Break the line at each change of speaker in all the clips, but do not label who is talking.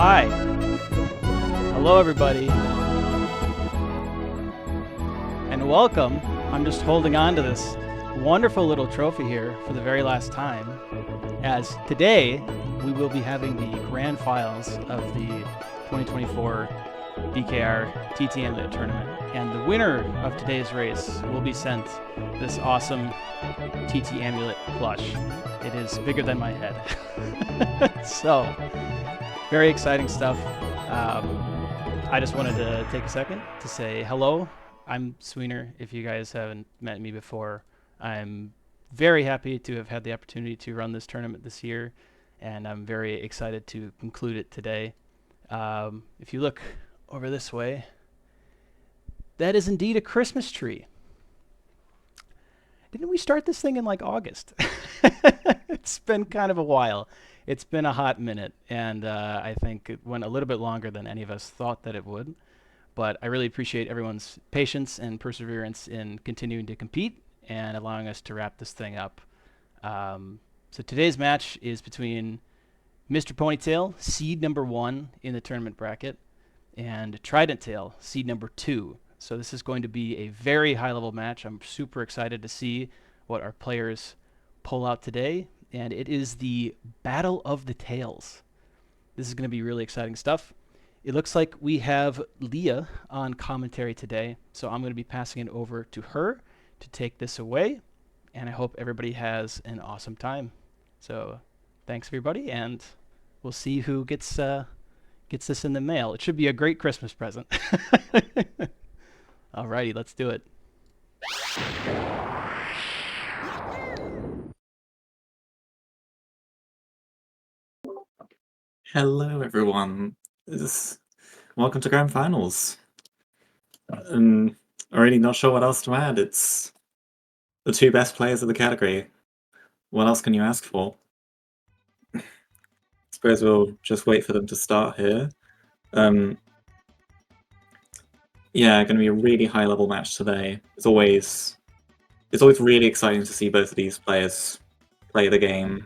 Hi. Hello, everybody. And welcome. I'm just holding on to this wonderful little trophy here for the very last time, as today we will be having the grand finals of the 2024 BKR TT Amulet tournament. And the winner of today's race will be sent this awesome TT Amulet plush. It is bigger than my head. So, very exciting stuff. I just wanted to take a second to say hello. I'm Sweener. If you guys haven't met me before, I'm very happy to have had the opportunity to run this tournament this year, and I'm very excited to conclude it today. If you look over this way, that is indeed a Christmas tree. Didn't we start this thing in like August? It's been kind of a while. It's been a hot minute, and I think it went a little bit longer than any of us thought that it would. But I really appreciate everyone's patience and perseverance in continuing to compete and allowing us to wrap this thing up. So today's match is between MrPonytale, seed number 1 in the tournament bracket, and tridenttail, seed number 2. So this is going to be a very high-level match. I'm super excited to see what our players pull out today, and it is the Battle of the Tails. This is going to be really exciting stuff. It looks like we have Leah on commentary today, so I'm going to be passing it over to her to take this away, and I hope everybody has an awesome time. So thanks, everybody, and we'll see who gets this in the mail. It should be a great Christmas present. Alrighty, let's do it.
Hello, everyone. Welcome to Grand Finals. Already not sure what else to add. It's the two best players of the category. What else can you ask for? Suppose we'll just wait for them to start here. Yeah, going to be a really high-level match today. It's always really exciting to see both of these players play the game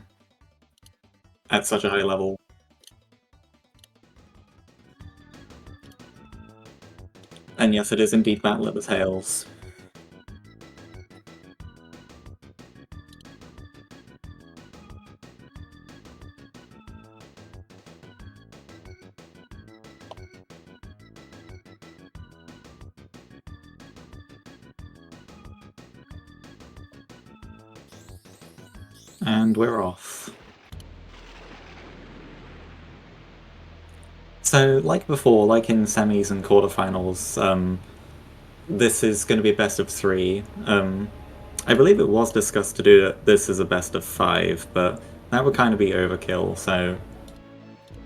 at such a high level. And yes, it is indeed Battle of the Tails. And we're off. So, like before, like in semis and quarterfinals, this is going to be a best of 3. I believe it was discussed to do this as a best of 5, but that would kind of be overkill, so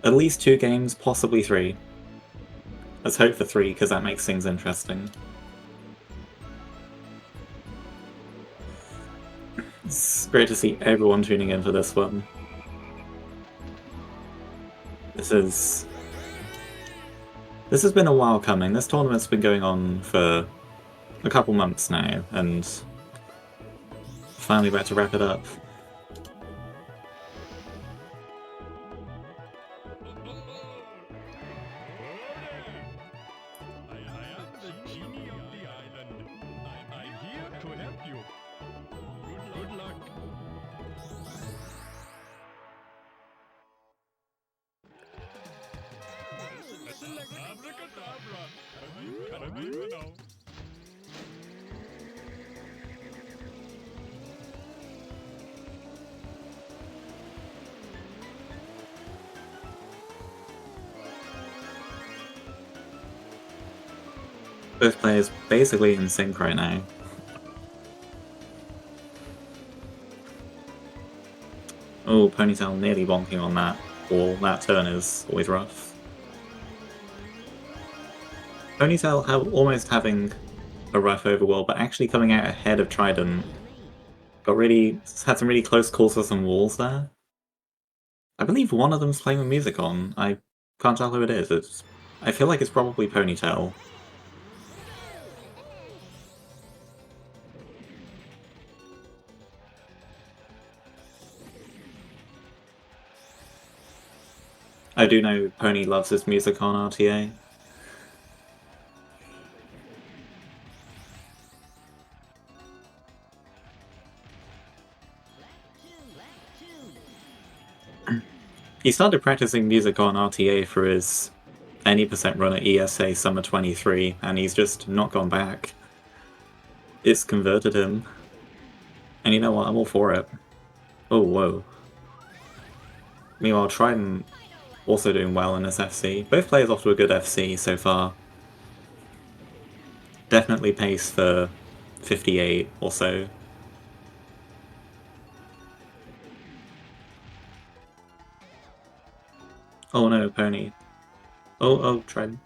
at least 2 games, possibly 3. Let's hope for 3, because that makes things interesting. It's great to see everyone tuning in for this one. This has been a while coming. This tournament's been going on for a couple months now, and finally about to wrap it up. Both players basically in sync right now. Oh, Ponytail nearly bonking on that ball. That turn is always rough. Ponytail almost having a rough overworld, but actually coming out ahead of Trident. Had some really close calls for some walls there. I believe one of them's playing with music on. I can't tell who it is. I feel like it's probably Ponytail. I do know Pony loves his music on RTA. He started practicing music on RTA for his any percent run at ESA Summer 23, and he's just not gone back. It's converted him. And you know what? I'm all for it. Oh, whoa. Meanwhile, Trident also doing well in this FC. Both players off to a good FC so far. Definitely pace for 58 or so. Oh no, Pony. Oh, Trident.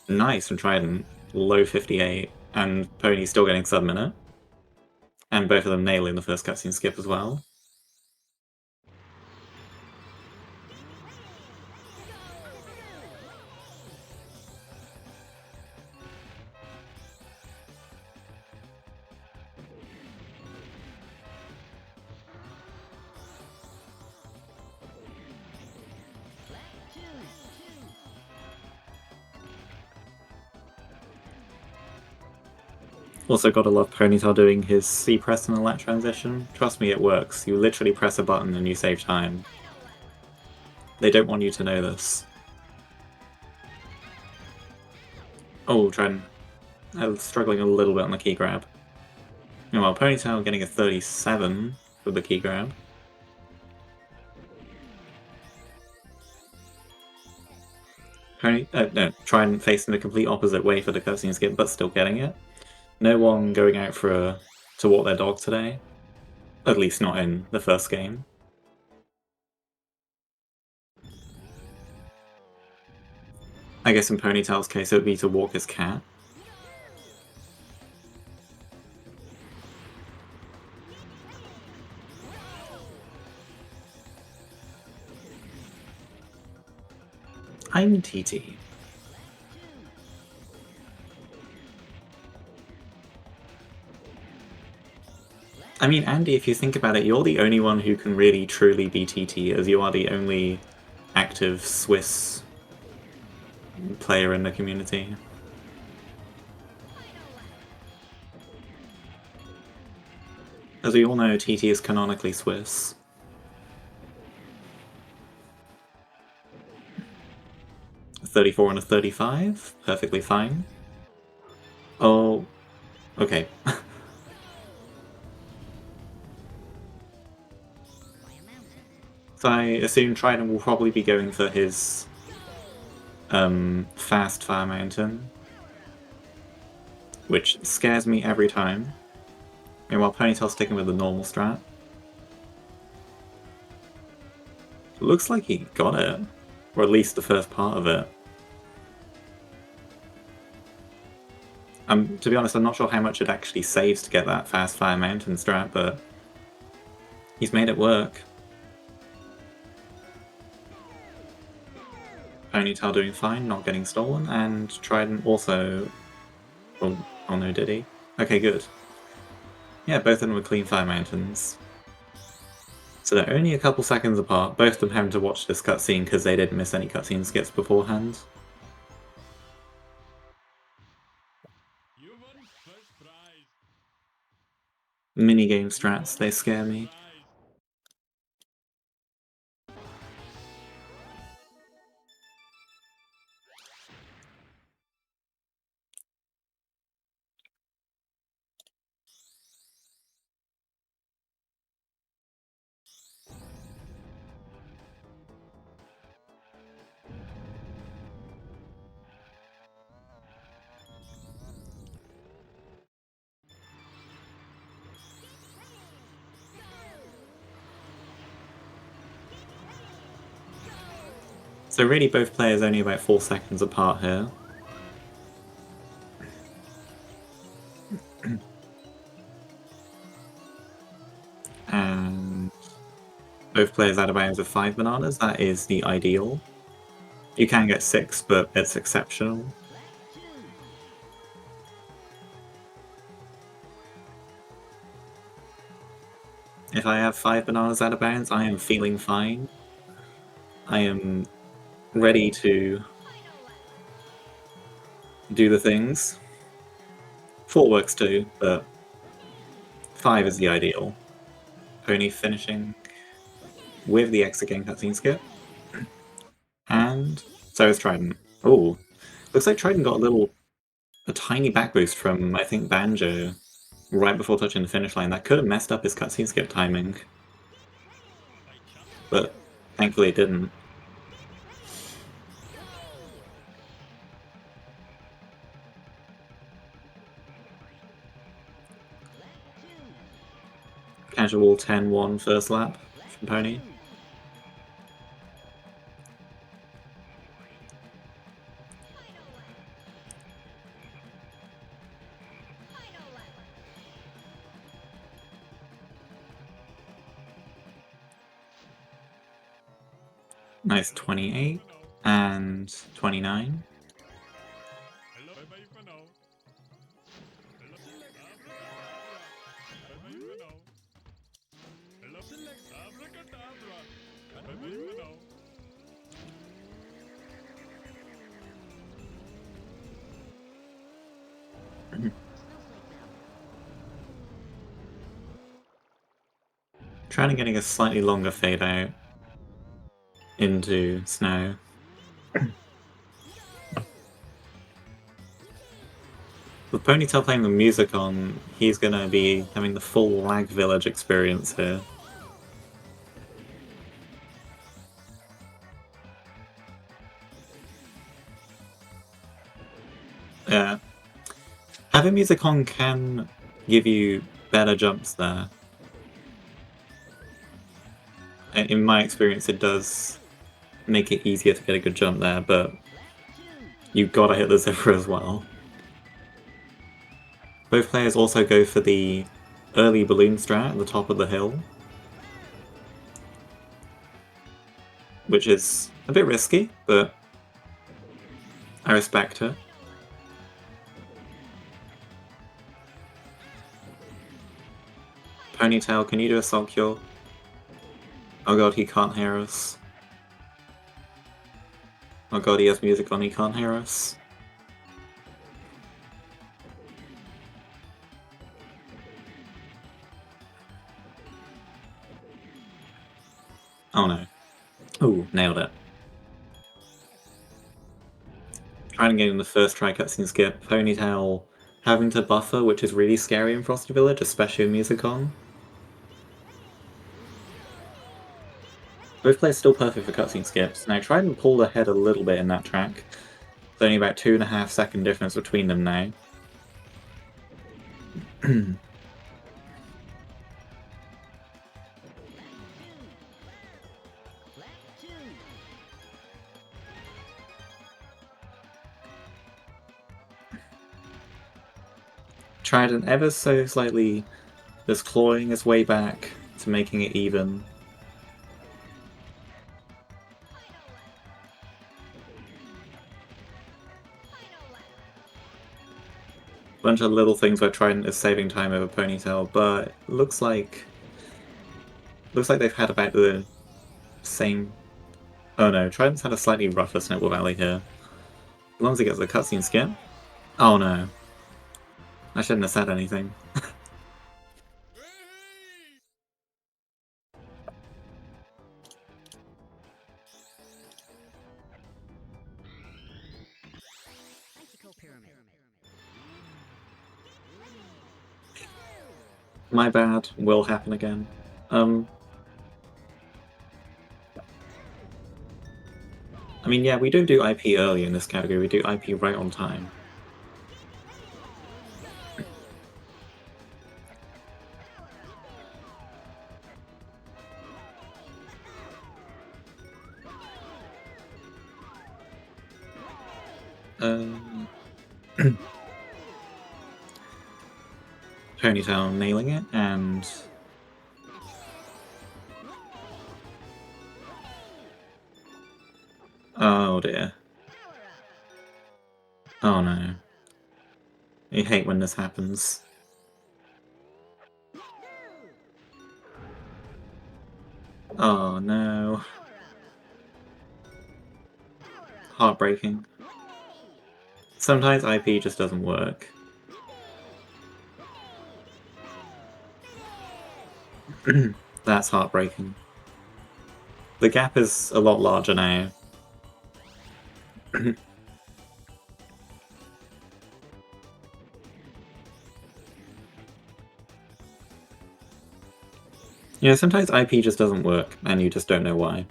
Nice from Trident. Low 58. And Pony still getting sub-minute. And both of them nailing the first cutscene skip as well. Also gotta love Ponytail doing his C press and lat transition. Trust me, it works. You literally press a button and you save time. They don't want you to know this. Oh, Trident. I was struggling a little bit on the key grab. Meanwhile, Ponytail getting a 37 with the key grab. No, Trident facing the complete opposite way for the cutscene skip, but still getting it. No one going out to walk their dog today. At least not in the first game. I guess in Ponytail's case it would be to walk his cat. I'm TT. I mean, Andy, if you think about it, you're the only one who can really truly be TT, as you are the only active Swiss player in the community. As we all know, TT is canonically Swiss. A 34 and a 35, perfectly fine. Oh, okay. So I assume Trident will probably be going for his fast Fire Mountain, which scares me every time. Meanwhile, Ponytail's sticking with the normal strat. Looks like he got it, or at least the first part of it. To be honest, I'm not sure how much it actually saves to get that fast Fire Mountain strat, but he's made it work. Ponytail doing fine, not getting stolen, and Trident also... Oh no, did he? Okay, good. Yeah, both of them were clean Fire Mountains. So they're only a couple seconds apart, both of them having to watch this cutscene because they didn't miss any cutscene skips beforehand. Minigame strats, they scare me. So really both players only about 4 seconds apart here. And both players out of bounds with 5 bananas, that is the ideal. You can get 6, but it's exceptional. If I have 5 bananas out of bounds, I am feeling fine. I am ready to do the things. 4 works too, but 5 is the ideal. Pony finishing with the exit game cutscene skip. And so is Trident. Oh, looks like Trident got a tiny back boost from, I think, Banjo right before touching the finish line. That could have messed up his cutscene skip timing, but thankfully it didn't. Casual 10-1 first lap from Pony. Nice 28 and 29. Trying to getting a slightly longer fade out into snow. With Ponytail playing the music on, he's gonna be having the full Lag Village experience here. Yeah. Having music on can give you better jumps there. In my experience, it does make it easier to get a good jump there, but you've gotta hit the zipper as well. Both players also go for the early balloon strat at the top of the hill, which is a bit risky, but I respect it. Ponytail, can you do a Soul Cure? Oh god, he can't hear us. Oh god, he has music on, he can't hear us. Oh no. Ooh, nailed it. Trying to get in the first try cutscene skip. Ponytail having to buffer, which is really scary in Frosty Village, especially with music on. Both players still perfect for cutscene skips. Now try and pull ahead a little bit in that track. There's only about 2.5 second difference between them now. Trident ever so slightly just clawing his way back to making it even. Bunch of little things where Trident is saving time over Ponytail, but looks like they've had about the same. Oh no, Trident's had a slightly rougher Snowball Valley here. As long as he gets the cutscene skip. Oh no. I shouldn't have said anything. My bad, will happen again. I mean, yeah, we don't do IP early in this category, we do IP right on time. Ponytail nailing it, and oh dear. Oh no. I hate when this happens. Oh no. Heartbreaking. Sometimes IP just doesn't work. That's heartbreaking. The gap is a lot larger now. Yeah, sometimes IP just doesn't work, and you just don't know why.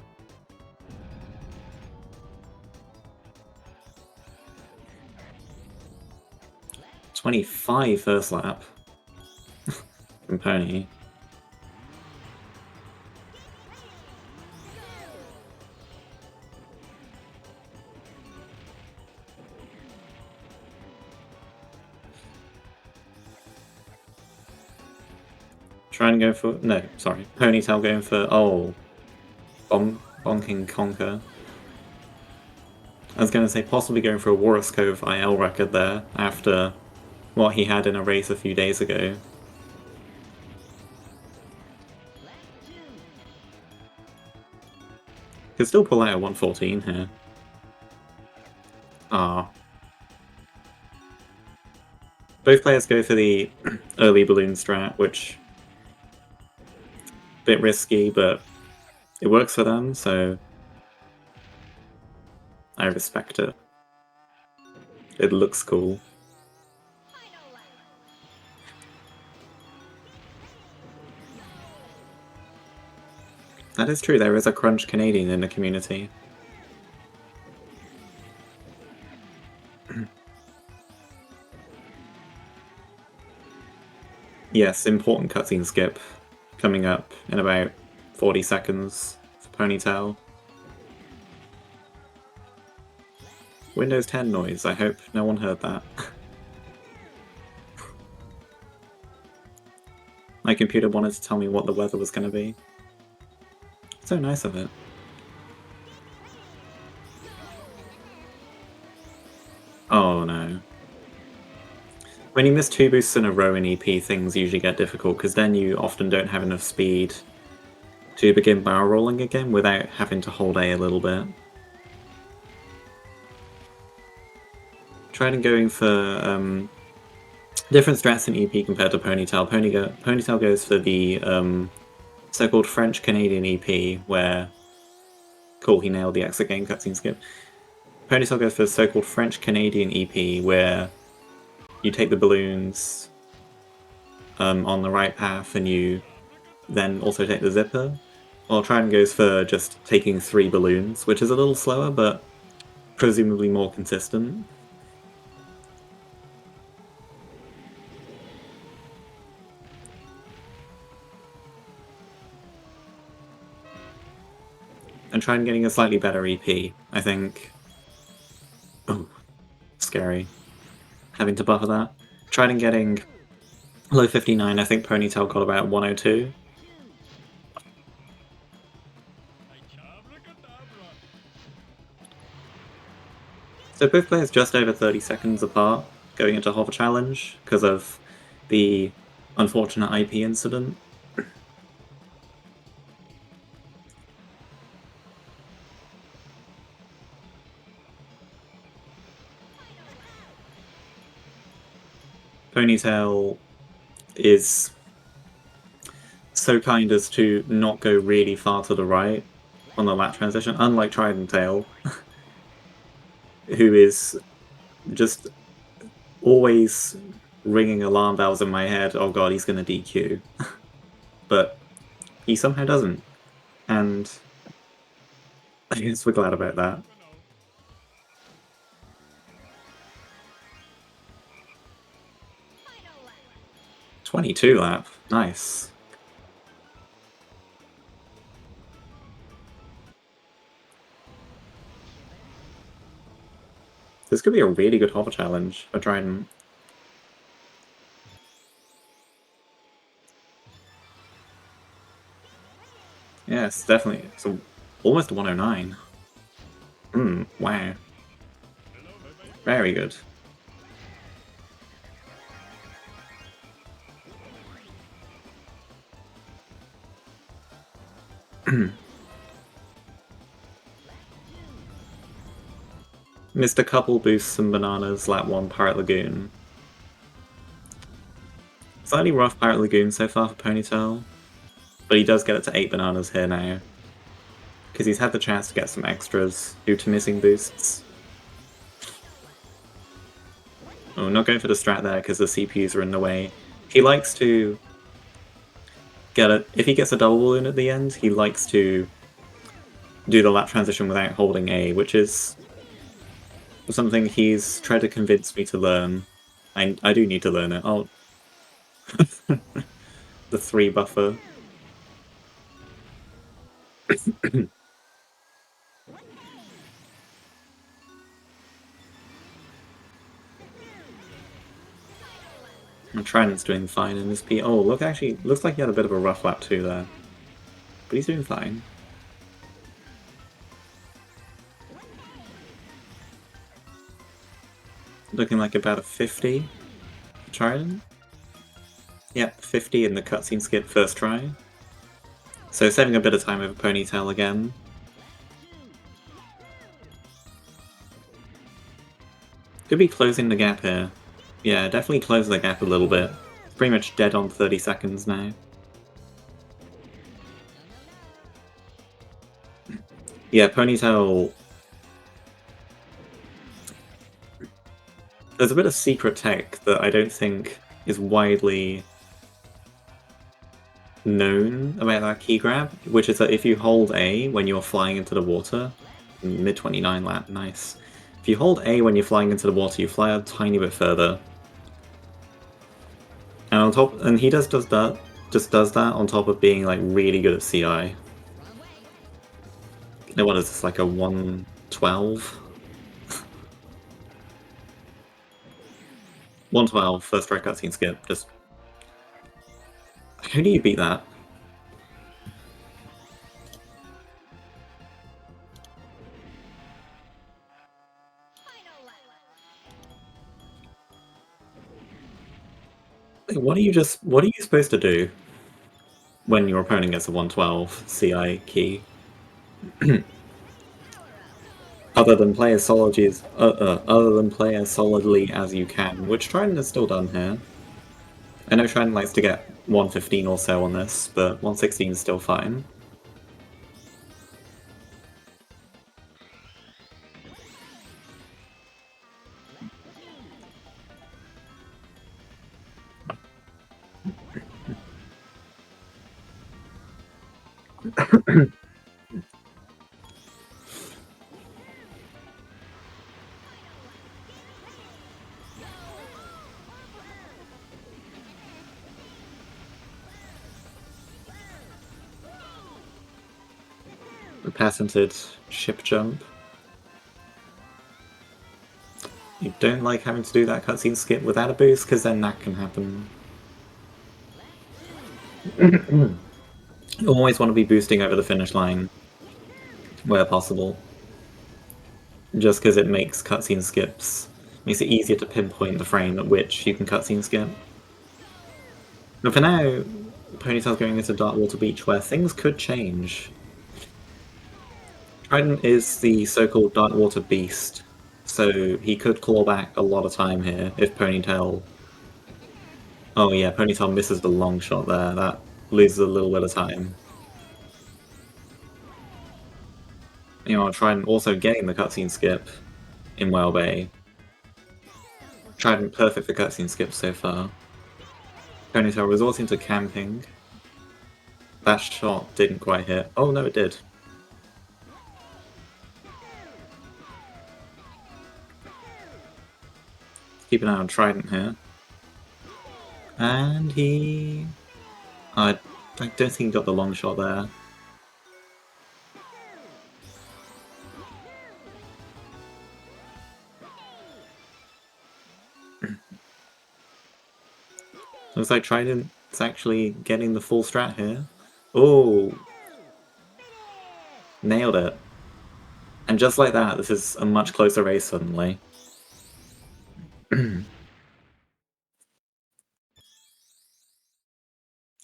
"25 first lap." From Pony. Try and go for... no, sorry. Ponytail going for... oh. Bonking Conker. I was going to say possibly going for a Warus Cove IL record there, after what he had in a race a few days ago. Could still pull out a 114 here. Ah. Both players go for the early balloon strat, which... bit risky, but it works for them, so I respect it. It looks cool. That is true, there is a Crunch Canadian in the community. Yes, important cutscene skip coming up in about 40 seconds for Ponytail. Windows 10 noise, I hope no one heard that. My computer wanted to tell me what the weather was going to be. So nice of it. Oh no. When you miss 2 boosts in a row in EP, things usually get difficult, because then you often don't have enough speed to begin barrel rolling again without having to hold A little bit. Tried going for different strats in EP compared to Ponytail. Ponytail goes for the so-called French-Canadian EP, where... cool, he nailed the exit game cutscene skip. Ponytail goes for the so-called French-Canadian EP, where you take the balloons on the right path and you then also take the zipper. While Trident goes for just taking 3 balloons, which is a little slower, but presumably more consistent. And Trident getting a slightly better EP, I think. Oh, scary. Having to buffer that. Trident getting low 59, I think Ponytail got about 102. So both players just over 30 seconds apart going into Hover Challenge because of the unfortunate IP incident. Ponytail is so kind as to not go really far to the right on the lap transition, unlike Tridenttail, who is just always ringing alarm bells in my head, oh god, he's gonna DQ. But he somehow doesn't, and I guess we're glad about that. 22 lap, nice. This could be a really good hover challenge for Trident. Yes, definitely. So almost 109. Wow. Very good. Missed a couple boosts, some bananas, lap 1 Pirate Lagoon. Slightly rough Pirate Lagoon so far for Ponytail, but he does get it to 8 bananas here now. Because he's had the chance to get some extras due to missing boosts. Oh, not going for the strat there because the CPUs are in the way. He likes to get it. If he gets a double balloon at the end, he likes to do the lap transition without holding A, which is something he's tried to convince me to learn. I do need to learn it. Oh, the 3 buffer. Trident's doing fine in this P. Oh, look, actually, looks like he had a bit of a rough lap too there. But he's doing fine. Looking like about a 50 for Trident. Yep, 50 in the cutscene skip first try. So saving a bit of time over Ponytail again. Could be closing the gap here. Yeah, definitely close the gap a little bit. It's pretty much dead on 30 seconds now. Yeah, Ponytail... There's a bit of secret tech that I don't think is widely known about that key grab, which is that if you hold A when you're flying into the water, mid 29 lap, nice. If you hold A when you're flying into the water, you fly a tiny bit further. And on top, and he does that, just does that on top of being like really good at CI. No, what is this, like a 112? 112 first try cutscene skip. Just how do you beat that? Like, what are you supposed to do when your opponent gets a 112 CI key? Other than play as solidly as you can, which Trident has still done here. I know Trident likes to get 115 or so on this, but 116 is still fine. The patented ship jump. You don't like having to do that cutscene skip without a boost, because then that can happen. You always want to be boosting over the finish line, where possible. Just because it makes cutscene skips, makes it easier to pinpoint the frame at which you can cutscene skip. But for now, Ponytail's going into Darkwater Beach, where things could change. Trident is the so-called Darkwater Beast, so he could claw back a lot of time here if Ponytail... Oh yeah, Ponytail misses the long shot there, that loses a little bit of time. You know, Trident also getting the cutscene skip in Whale Bay. Trident perfect for cutscene skips so far. Ponytail resorting to camping. That shot didn't quite hit. Oh no, it did. Keep an eye on Trident here. And he... I don't think he got the long shot there. Looks like Trident's actually getting the full strat here. Oh! Nailed it. And just like that, this is a much closer race suddenly.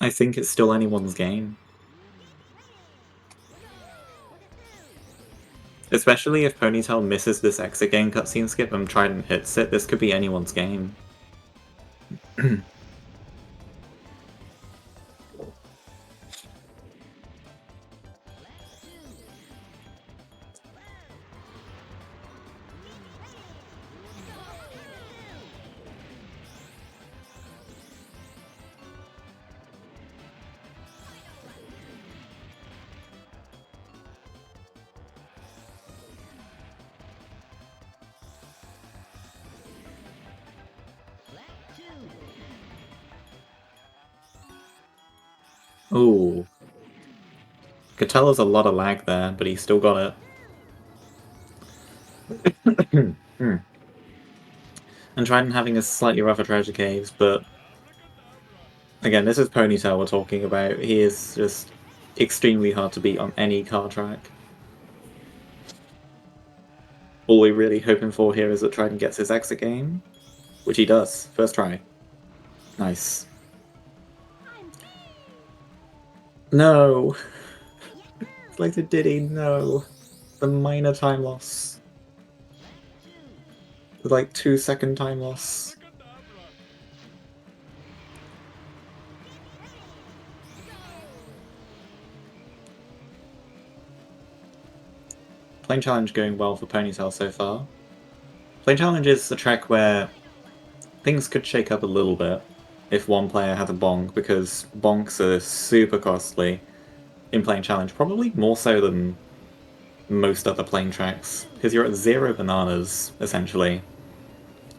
I think it's still anyone's game. Especially if Ponytail misses this exit game cutscene skip and Trident hits it, this could be anyone's game. Ooh. Could tell there's a lot of lag there, but he still got it. And Trident having a slightly rougher treasure caves, but again, this is Ponytail we're talking about. He is just extremely hard to beat on any car track. All we're really hoping for here is that Trident gets his exit game, which he does. First try. Nice. No! It's like the Diddy, no. The minor time loss. The like 2-second time loss. Plane Challenge going well for Ponytail so far. Plane Challenge is a track where things could shake up a little bit if one player had a bonk, because bonks are super costly in Plane Challenge, probably more so than most other plane tracks, because you're at 0 bananas, essentially.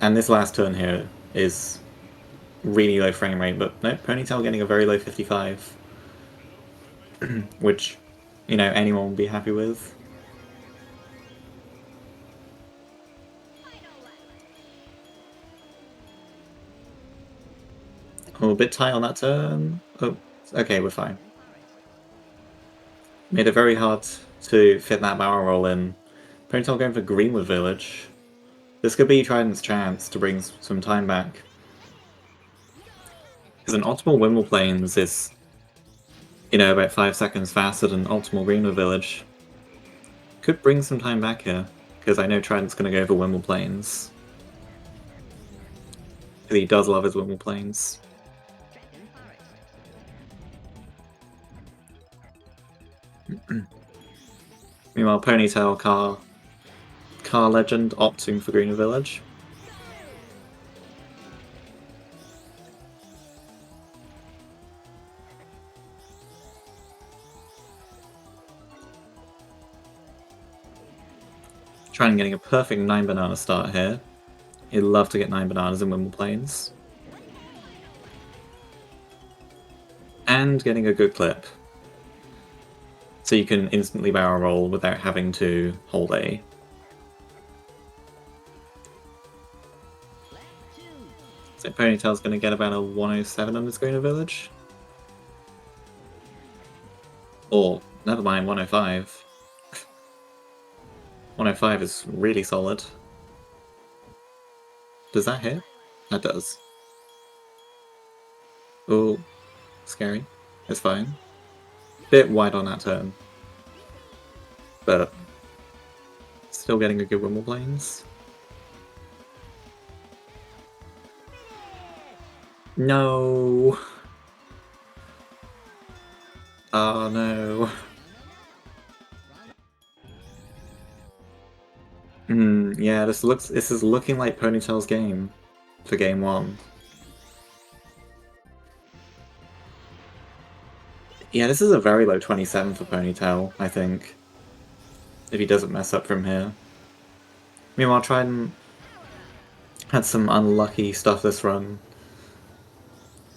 And this last turn here is really low frame rate, but no, Ponytail getting a very low 55, which, you know, anyone would be happy with. Oh, a bit tight on that turn. Oh, okay, we're fine. Made it very hard to fit that barrel roll in. Ponytail going for Greenwood Village. This could be Trident's chance to bring some time back. Because an optimal Wimble Plains is, you know, about 5 seconds faster than optimal Greenwood Village. Could bring some time back here, because I know Trident's going to go for Wimble Plains. Because he does love his Wimble Plains. Meanwhile, Ponytail car legend opting for Greenwood Village. Trying getting a perfect 9 banana start here. He'd love to get 9 bananas in Wimble Plains. And getting a good clip. So you can instantly barrel roll without having to hold A. So Ponytail's going to get about a 107 on this Greenwood Village. Or, never mind, 105. 105 is really solid. Does that hit? That does. Oh, scary. It's fine. Bit wide on that turn. But still getting a good Wimble Plains. No! Oh no. Yeah, this is looking like Ponytail's game for game 1. Yeah, this is a very low 27 for Ponytail, I think. If he doesn't mess up from here. Meanwhile, Trident had some unlucky stuff this run.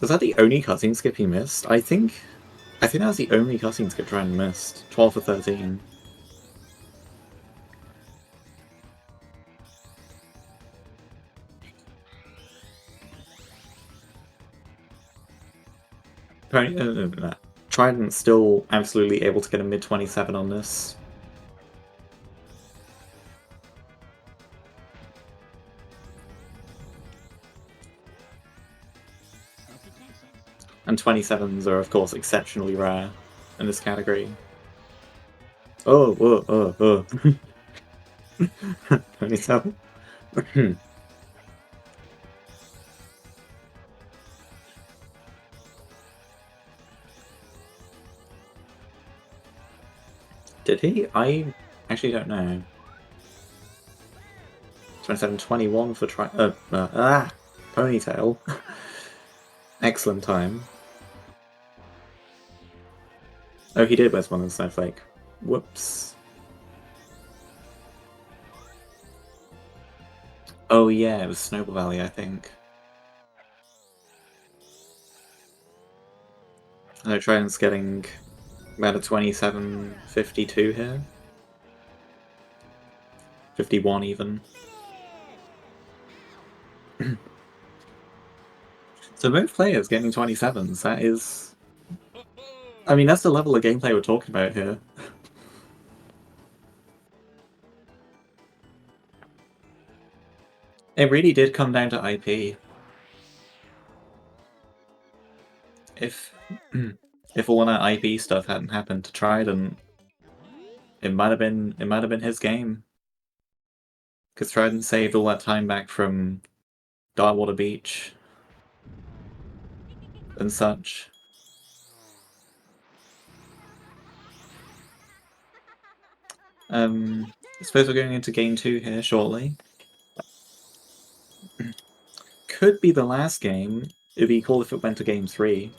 Was that the only cutscene skip he missed? I think that was the only cutscene skip Trident missed. 12 for 13. Trident's still absolutely able to get a mid-27 on this. And 27s are, of course, exceptionally rare in this category. Oh. Ponytail. Did he? I actually don't know. 27, 21 for Ponytail. Excellent time. Oh, he did Where's one of the Snowflake. Whoops. Oh yeah, it was Snowball Valley, I think. I Triton's getting about a 27.52 here. 51 even. So both players getting 27s, that is... I mean, that's the level of gameplay we're talking about here. It really did come down to IP. If if all that IP stuff hadn't happened to Trident, it might have been his game. Because Trident saved all that time back from Darkwater Beach and such. I suppose we're going into game 2 here shortly. Could be the last game. It'd be cool if it went to game 3.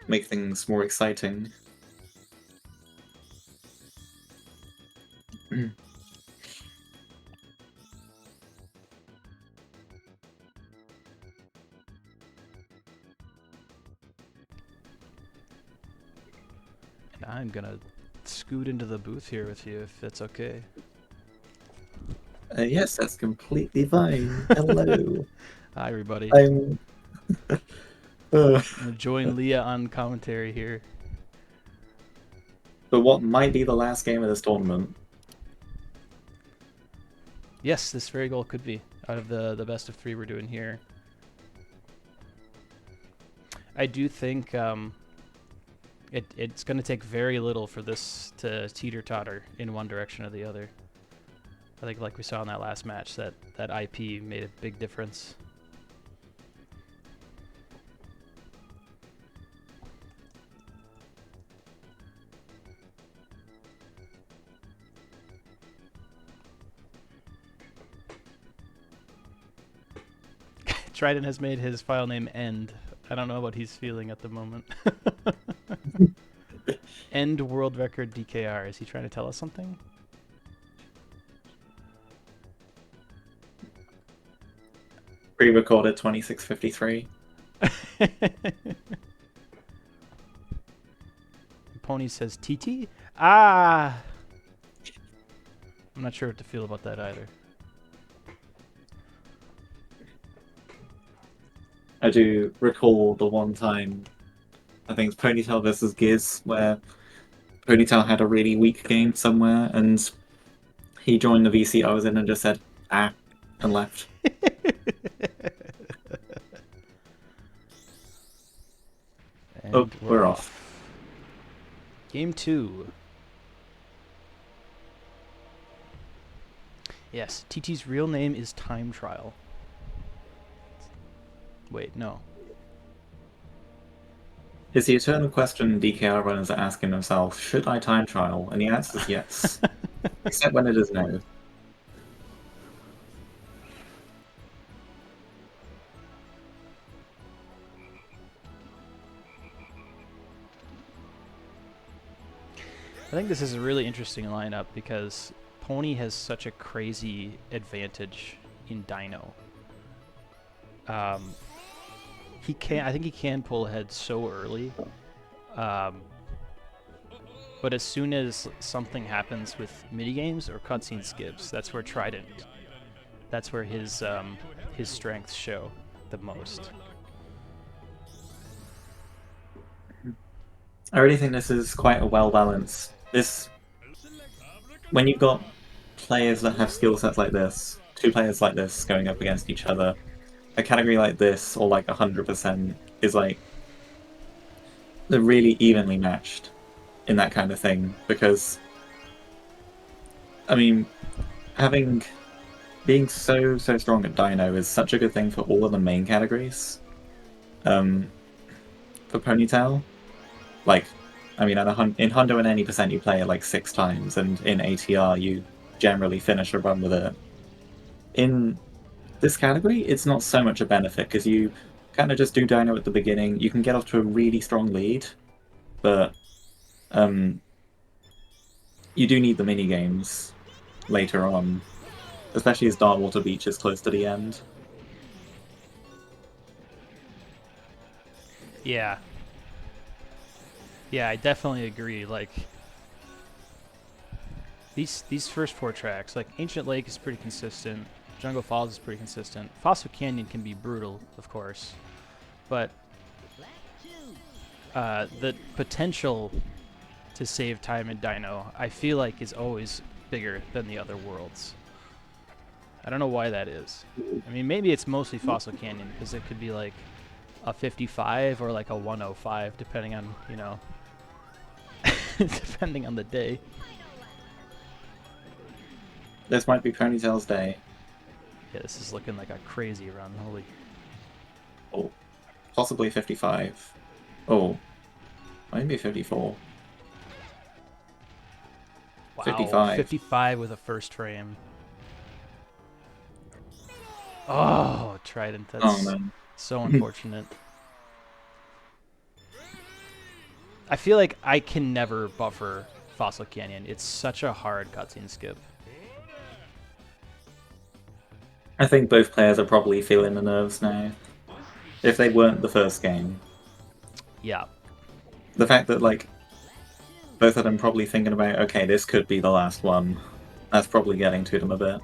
Make things more exciting.
And I'm gonna scoot into the booth here with you if that's okay.
Yes, that's completely fine. Hello.
Hi, everybody.
I'm...
I'm gonna join Leah on commentary here.
But what might be the last game of this tournament?
Yes, this very goal could be out of the best of 3 we're doing here. I do think it's going to take very little for this to teeter-totter in one direction or the other. I think, like we saw in that last match, that IP made a big difference. Trident has made his file name End. I don't know what he's feeling at the moment. End world record DKR. Is he trying to tell us something?
Pre-recorded 26:53.
Pony says TT? Ah! I'm not sure what to feel about that either.
I do recall the one time, I think it's Ponytail versus Giz, where Ponytail had a really weak game somewhere, and he joined the VC I was in and just said, ah, and left.
And
oh, we're off.
Game 2. Yes, TT's real name is Time Trial. Wait, no.
Is the eternal question DKR runners are asking themselves, should I time trial? And the answer is yes. Except when it is no.
I think this is a really interesting lineup because Pony has such a crazy advantage in Dino. He can, I think he can pull ahead so early, but as soon as something happens with minigames or cutscene skips, that's where Trident, that's where his strengths show the most.
I really think this is quite a well-balanced. When you've got players that have skill sets like this, 2 players like this going up against each other, a category like this, or like 100%, is like, they're really evenly matched. in that kind of thing because I mean, having being so strong at Dino is such a good thing for all of the main categories. Um, for Ponytail, like, I mean, in Hundo and any percent you play it like 6 times, and in ATR you generally finish a run with it. In this category, it's not so much a benefit because you kind of just do Dino at the beginning. You can get off to a really strong lead, but um, you do need the mini games later on, especially as Darkwater Beach is close to the end.
Yeah. Yeah, I definitely agree. Like these first 4 tracks, like Ancient Lake is pretty consistent. Jungle Falls is pretty consistent. Fossil Canyon can be brutal, of course, but the potential to save time in Dino, I feel like, is always bigger than the other worlds. I don't know why that is. I mean, maybe it's mostly Fossil Canyon because it could be like a 55 or like a 105, depending on depending on the day.
This might be Ponytail's day.
Yeah, this is looking like a crazy run. Holy.
Oh, possibly 55. Oh, maybe 54.
Wow,
55.
55 with a first frame. Oh, Trident.
Oh
That's
man.
so unfortunate. I feel like I can never buffer Fossil Canyon. It's such a hard cutscene skip.
I think both players are probably feeling the nerves now. If they weren't the first game.
Yeah.
The fact that, like, both of them probably thinking about, okay, this could be the last one, that's probably getting to them a bit.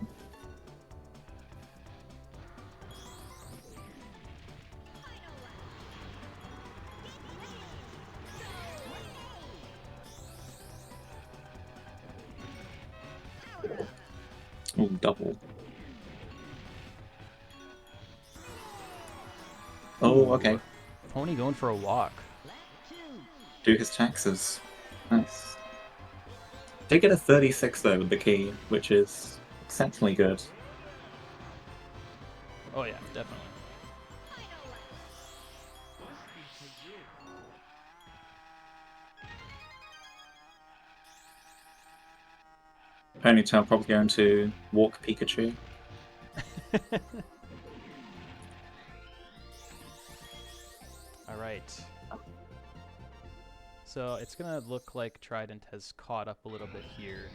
Ooh, double. Oh, okay.
Pony going for a walk.
Do his taxes. Nice. Did get a 36 though with the key, which is exceptionally good.
Oh yeah, definitely.
Ponytail probably going to walk Pikachu.
All right. So it's gonna look like Trident has caught up a little bit here,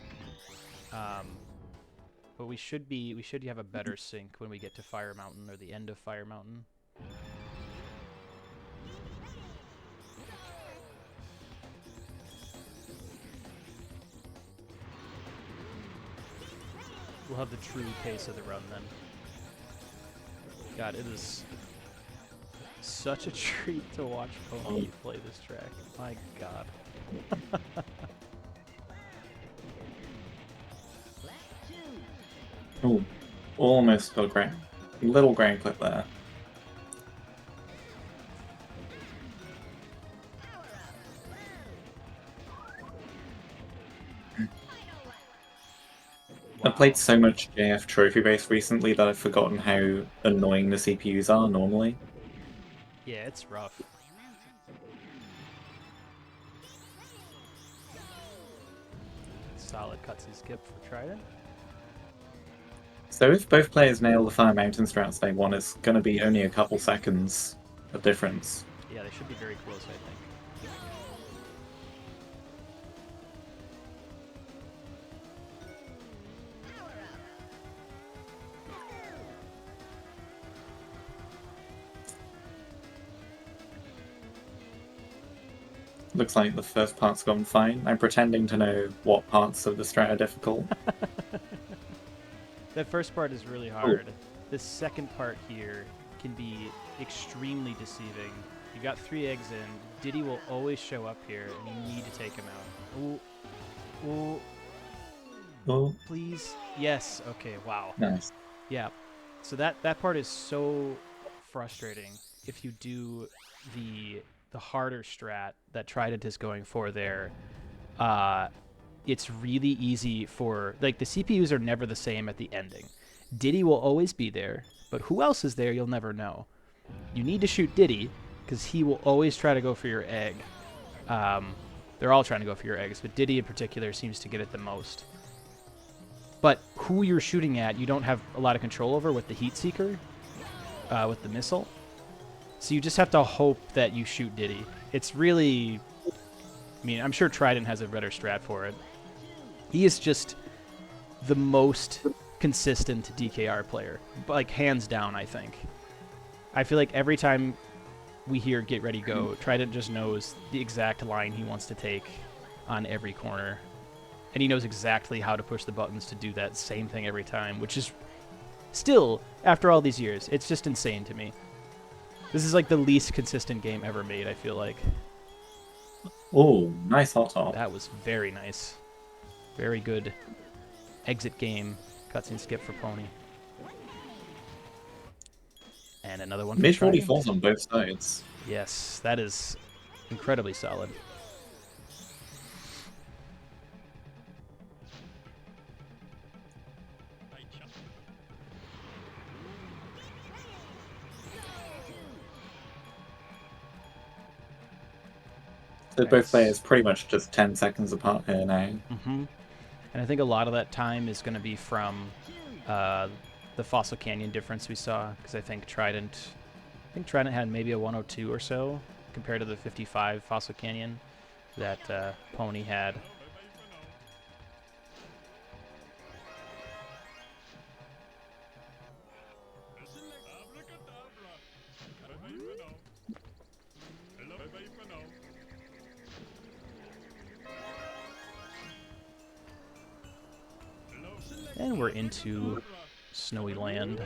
but we should have a better sync when we get to Fire Mountain or the end of Fire Mountain. We'll have the true pace of the run then. God, it is such a treat to watch Pony play this track. My God.
Oh, almost got a little ground clip there. I've played so much JF Trophy Race recently that I've forgotten how annoying the CPUs are normally.
Yeah, it's rough. Solid cutscene skip for Trident.
So if both players nail the Fire Mountain strats they want, it's going to be only a couple seconds of difference.
Yeah, they should be very close, I think.
Looks like the first part's gone fine. I'm pretending to know what parts of the strat are difficult.
That first part is really hard. This second part here can be extremely deceiving. You got 3 eggs in. Diddy will always show up here, and you need to take him out. Ooh. Ooh.
Oh,
Please. Yes. Okay. Wow.
nice.
Yeah. So that part is so frustrating if you do the harder strat that Trident is going for there. it's really easy for, like, the CPUs are never the same at the ending. Diddy will always be there, but who else is there, you'll never know. You need to shoot Diddy, because he will always try to go for your egg. They're all trying to go for your eggs, but Diddy in particular seems to get it the most. But who you're shooting at, you don't have a lot of control over with the Heat Seeker, with the missile. So you just have to hope that you shoot Diddy. It's really... I mean, I'm sure Trident has a better strat for it. He is just the most consistent DKR player. Like, hands down, I think. I feel like every time we hear Get Ready Go, Trident just knows the exact line he wants to take on every corner. And he knows exactly how to push the buttons to do that same thing every time, which is still, after all these years, it's just insane to me. This is like the least consistent game ever made, I feel like.
Oh, nice hot top.
That was very nice. Very good exit game. Cutscene skip for Pony. And another one for
Mid
Trident.
44s on both sides.
Yes, that is incredibly solid.
So
Nice.
both players pretty much just 10 seconds apart here now.
Mm-hmm. And I think a lot of that time is going to be from the Fossil Canyon difference we saw, because I think Trident had maybe a 102 or so compared to the 55 Fossil Canyon that Pony had. And we're into Snowy Land.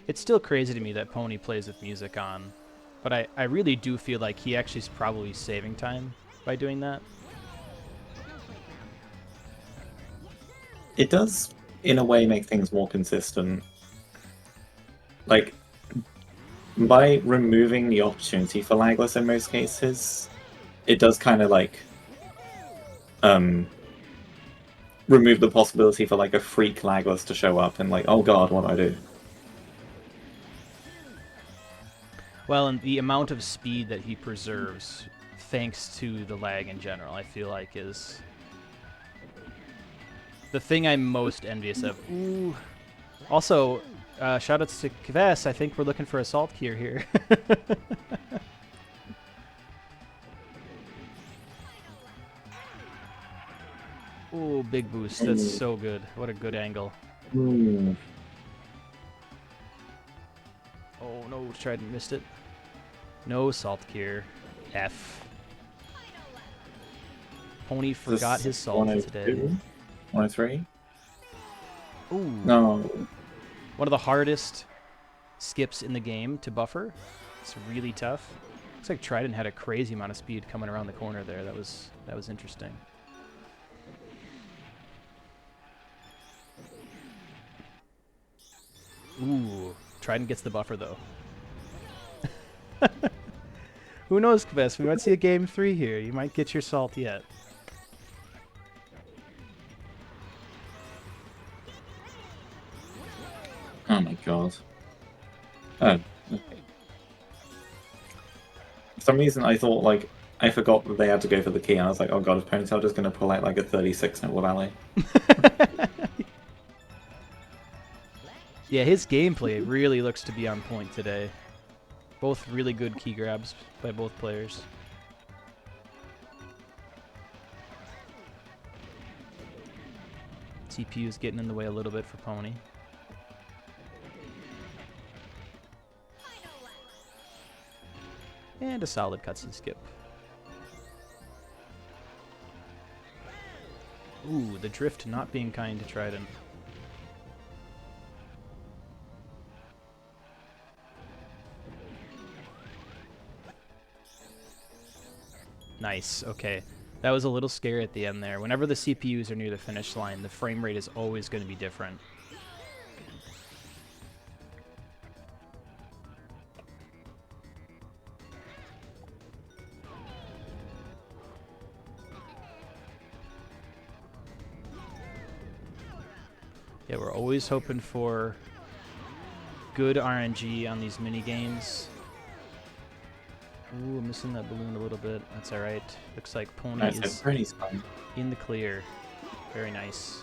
It's still crazy to me that Pony plays with music on, but I really do feel like he actually is probably saving time by doing that.
It does, in a way, make things more consistent. Like, by removing the opportunity for lagless in most cases, it does kind of, like, remove the possibility for, like, a freak lagless to show up and, like, oh god, what do I do?
Well, and the amount of speed that he preserves, thanks to the lag in general, I feel like is the thing I'm most envious of. Ooh. Also, shoutouts to Kves. I think we're looking for a salt cure here. Ooh, big boost. That's so good. What a good angle.
Mm.
Oh no, tried and missed it. No salt cure. F. Pony forgot his salt today.
103?
Ooh.
No.
One of the hardest skips in the game to buffer. It's really tough. Looks like Trident had a crazy amount of speed coming around the corner there. That was interesting. Ooh, Trident gets the buffer though. Who knows, Kves? We might see a game 3 here. You might get your salt yet.
Oh my god. Oh. Okay. For some reason I thought, like, I forgot that they had to go for the key, and I was like, oh god, is Ponytail just going to pull out, like, a 36-note Valley?
Yeah, his gameplay really looks to be on point today. Both really good key grabs by both players. CPU is getting in the way a little bit for Pony. And a solid cutscene skip. Ooh, the drift not being kind to Trident. Nice, okay. That was a little scary at the end there. Whenever the CPUs are near the finish line, the frame rate is always going to be different. Yeah, we're always hoping for good RNG on these mini games. Ooh, missing that balloon a little bit. That's all right. Looks like Pony
Alright, so
is
Pony's fine.
in the clear. Very nice.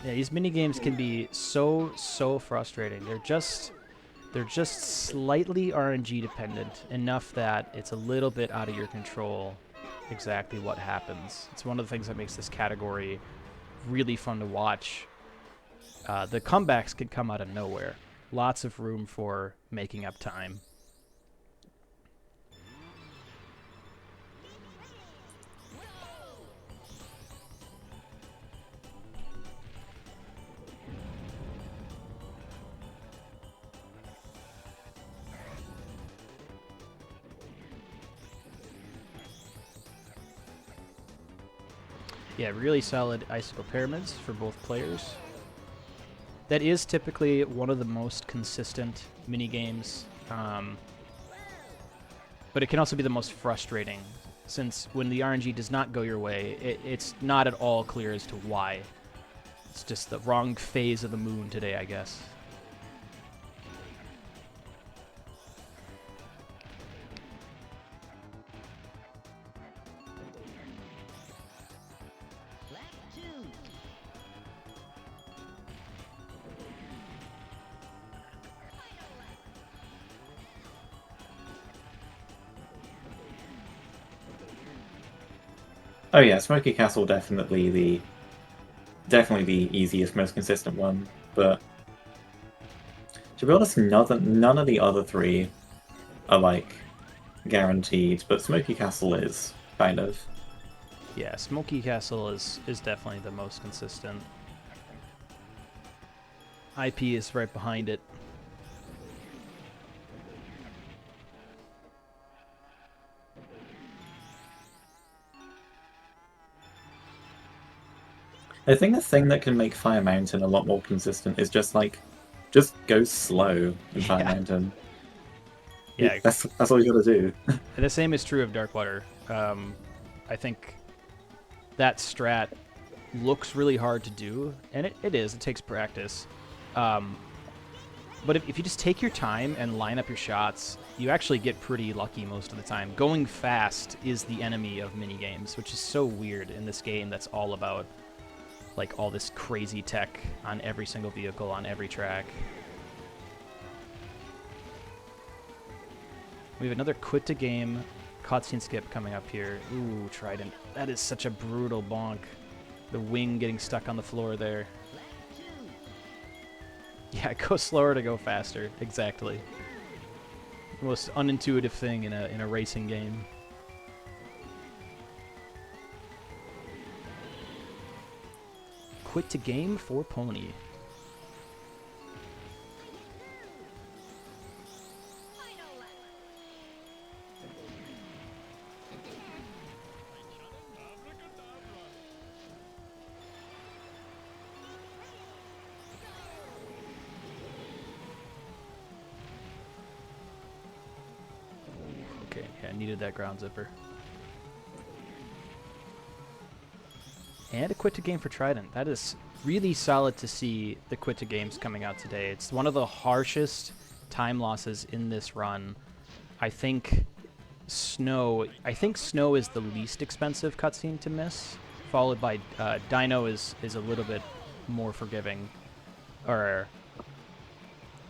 Yeah, these mini games can be so frustrating. They're just slightly RNG dependent, enough that it's a little bit out of your control exactly what happens. It's one of the things that makes this category really fun to watch. The comebacks can come out of nowhere. Lots of room for making up time. Yeah, really solid icicle pyramids for both players. That is typically one of the most consistent mini games, but it can also be the most frustrating, since when the RNG does not go your way, it's not at all clear as to why. It's just the wrong phase of the moon today, I guess.
Oh yeah, Smoky Castle definitely the easiest, most consistent one. But to be honest, none of the other three are like guaranteed, but Smoky Castle is kind of.
Yeah, Smoky Castle is definitely the most consistent. IP is right behind it.
I think the thing that can make Fire Mountain a lot more consistent is just go slow in Fire
Yeah,
Mountain.
yeah.
That's all you gotta do.
And the same is true of Darkwater. I think that strat looks really hard to do, and it is. It takes practice. But if you just take your time and line up your shots, you actually get pretty lucky most of the time. Going fast is the enemy of minigames, which is so weird in this game that's all about like all this crazy tech on every single vehicle, on every track. We have another quit to game cutscene skip coming up here. Ooh, Trident. That is such a brutal bonk. The wing getting stuck on the floor there. Yeah, go slower to go faster. Exactly. The most unintuitive thing in a racing game. Quit to game for Pony. Okay, yeah, needed that ground zipper. And a quit to game for Trident. That is really solid to see the quit to games coming out today. It's one of the harshest time losses in this run. I think Snow is the least expensive cutscene to miss, followed by Dino is a little bit more forgiving, or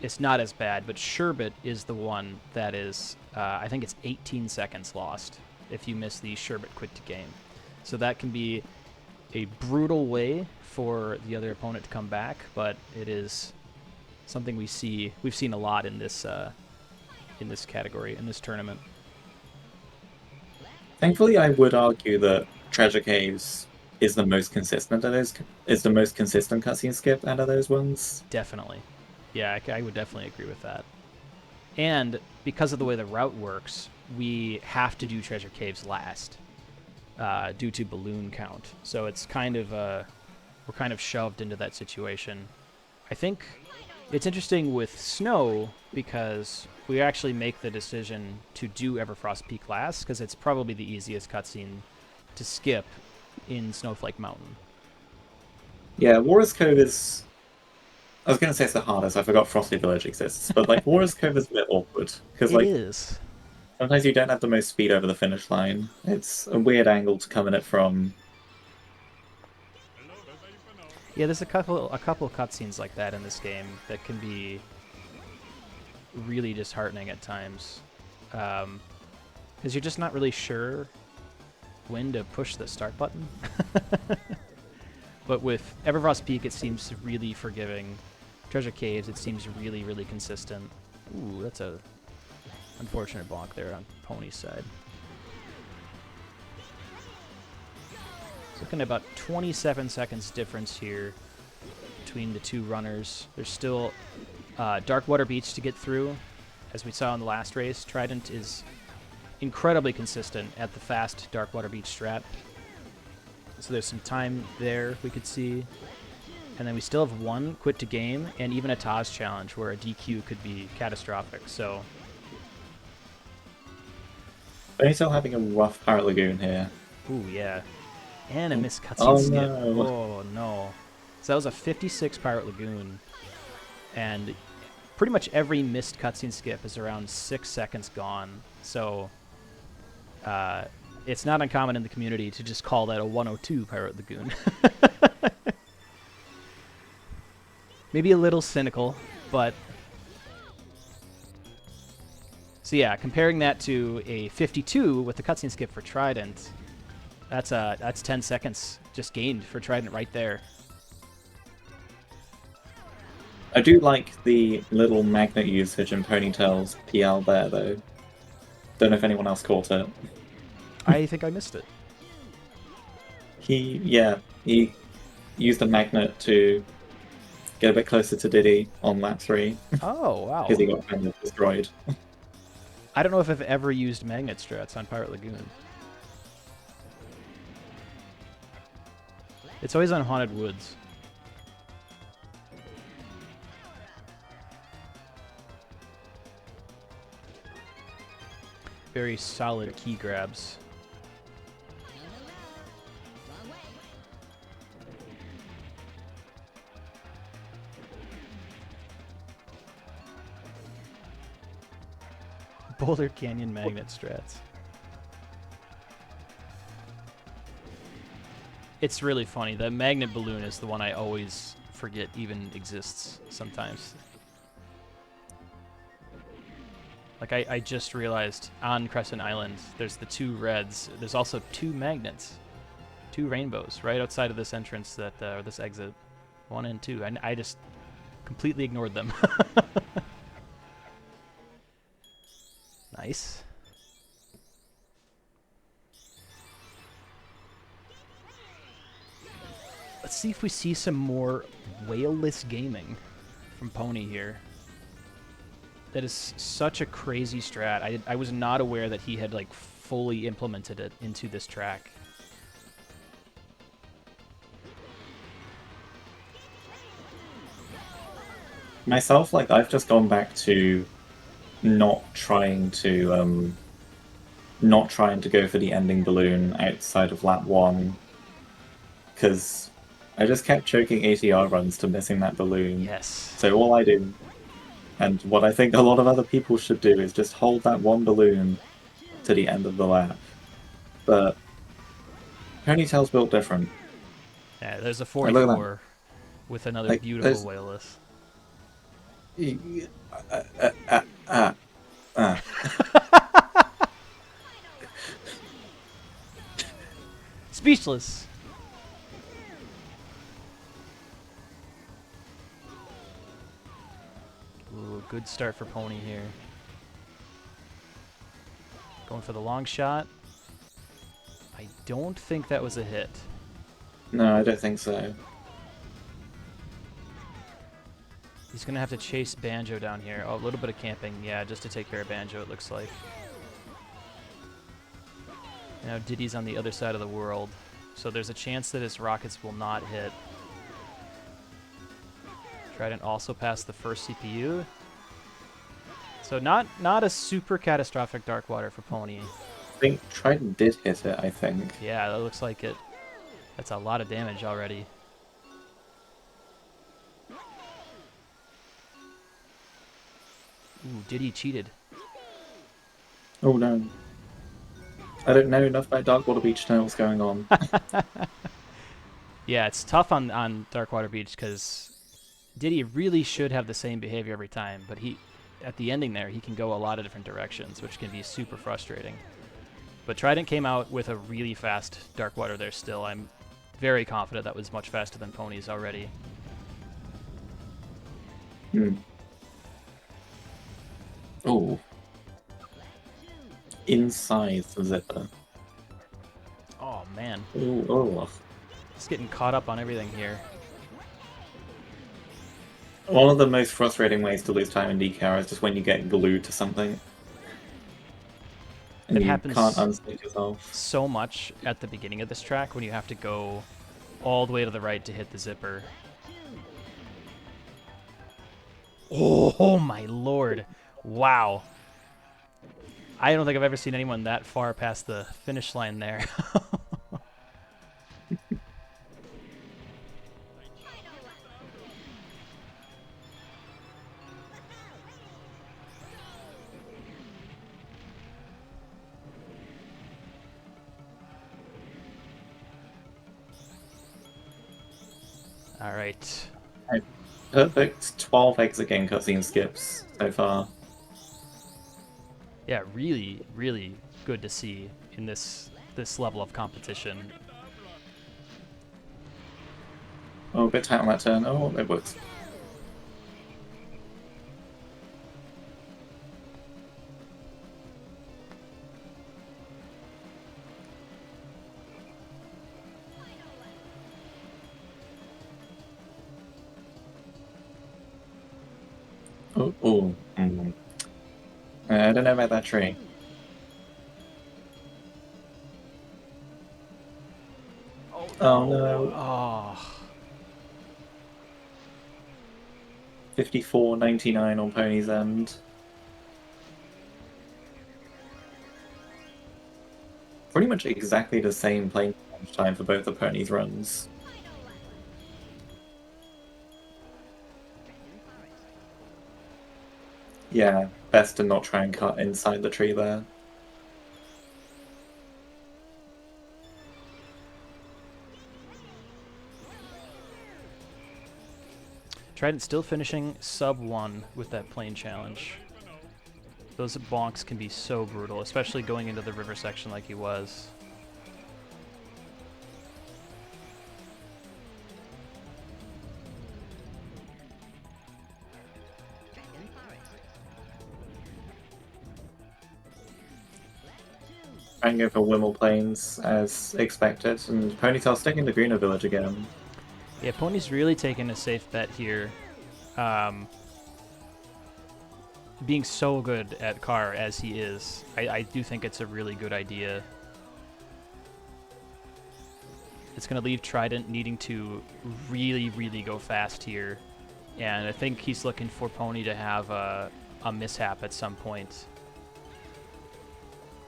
it's not as bad, but Sherbet is the one that is, I think it's 18 seconds lost if you miss the Sherbet quit to game. So that can be a brutal way for the other opponent to come back, but it is something we've seen a lot in this category, in this tournament.
Thankfully, I would argue that Treasure Caves is the most consistent of those. Is the most consistent cutscene skip out of those ones.
Definitely. Yeah, I would definitely agree with that. And because of the way the route works, we have to do Treasure Caves last due to balloon count. So it's kind of we're kind of shoved into that situation. I think It's interesting with Snow because we actually make the decision to do Everfrost Peak last because it's probably the easiest cutscene to skip in Snowflake Mountain.
Yeah, Warriors Cove is. I was going to say it's the hardest. I forgot Frosty Village exists, but like Warriors Cove is a bit awkward because
It
like
is.
sometimes you don't have the most speed over the finish line. It's a weird angle to come in it from.
Yeah, there's a couple cutscenes like that in this game that can be really disheartening at times, because you're just not really sure when to push the start button. But with Everfrost Peak, it seems really forgiving. Treasure Caves, it seems really, really consistent. Ooh, that's a unfortunate bonk there on Pony's side. Looking at about 27 seconds difference here between the two runners. There's still Darkwater Beach to get through. As we saw in the last race, Trident is incredibly consistent at the fast Darkwater Beach strat. So there's some time there we could see. And then we still have one quit to game and even a Taz challenge where a DQ could be catastrophic. So
But he's still having a rough Pirate Lagoon here.
ooh, yeah. And a missed cutscene
Oh
skip.
no.
Oh, no. So that was a 56 Pirate Lagoon. And pretty much every missed cutscene skip is around 6 seconds gone. So it's not uncommon in the community to just call that a 102 Pirate Lagoon. Maybe a little cynical, but... So yeah, comparing that to a 52 with the cutscene skip for Trident, that's 10 seconds just gained for Trident right there.
I do like the little magnet usage in Ponytail's PL there, though. Don't know if anyone else caught it.
I think I missed it.
He used a magnet to get a bit closer to Diddy on lap 3,
Oh, wow.
because he got kind of destroyed.
I don't know if I've ever used magnet strats on Pirate Lagoon. It's always on Haunted Woods. Very solid key grabs. Boulder Canyon magnet strats. It's really funny. The magnet balloon is the one I always forget even exists sometimes. Like, I just realized on Crescent Island, there's the 2 reds. There's also 2 magnets. 2 rainbows right outside of this entrance, that or this exit. 1 and 2. I just completely ignored them. Nice. Let's see if we see some more whale-less gaming from Pony here. That is such a crazy strat. I was not aware that he had like fully implemented it into this track.
Myself, like, I've just gone back to not trying to go for the ending balloon outside of lap 1, because I just kept choking ATR runs to missing that balloon.
Yes.
So all I do, and what I think a lot of other people should do, is just hold that one balloon to the end of the lap. But Ponytail's built different.
Yeah, there's a
Look at
44 with another
Like,
beautiful
there's-
whale-less. Speechless. Ooh, good start for Pony here. Going for the long shot. I don't think that was a hit.
No, I don't think so.
He's going to have to chase Banjo down here. Oh, a little bit of camping. Yeah, just to take care of Banjo, it looks like. Now Diddy's on the other side of the world, so there's a chance that his rockets will not hit. Trident also passed the first CPU. So not a super catastrophic Dark Water for Pony.
I think Trident did hit it, I think.
Yeah, that looks like it. That's a lot of damage already. Ooh, Diddy cheated.
Oh no. I don't know enough about Dark Water Beach to know what's going on.
Yeah, it's tough on Darkwater Beach because Diddy really should have the same behavior every time, but at the ending there, he can go a lot of different directions, which can be super frustrating. But Trident came out with a really fast Darkwater there still. I'm very confident that was much faster than Pony's already.
Hmm. Oh. Inside the zipper.
Oh, man.
Ooh, oh.
Just getting caught up on everything here.
One of the most frustrating ways to lose time in DKR is just when you get glued to something. And
It
you can't
happens
unstick yourself.
so much at the beginning of this track when you have to go all the way to the right to hit the zipper. Oh my lord. Wow. I don't think I've ever seen anyone that far past the finish line there. All right.
Perfect 12 exit game cutscene skips so far.
Yeah, really, really good to see in this level of competition.
Oh, a bit tight on that turn. Oh, it works. Oh, oh. Mm. I don't know about that tree.
Oh
Oh
no.
no.
Oh.
54.99 on Pony's End. Pretty much exactly the same playing time for both the Pony's runs. Yeah, best to not try and cut inside the tree there.
Trident still finishing sub 1 with that plane challenge. Those bonks can be so brutal, especially going into the river section like he was.
Try and go for Wimmel Plains as expected, and Ponytail sticking to Greener Village again.
Yeah, Pony's really taking a safe bet here. Being so good at car as he is, I do think it's a really good idea. It's going to leave Trident needing to really, really go fast here. And I think he's looking for Pony to have a mishap at some point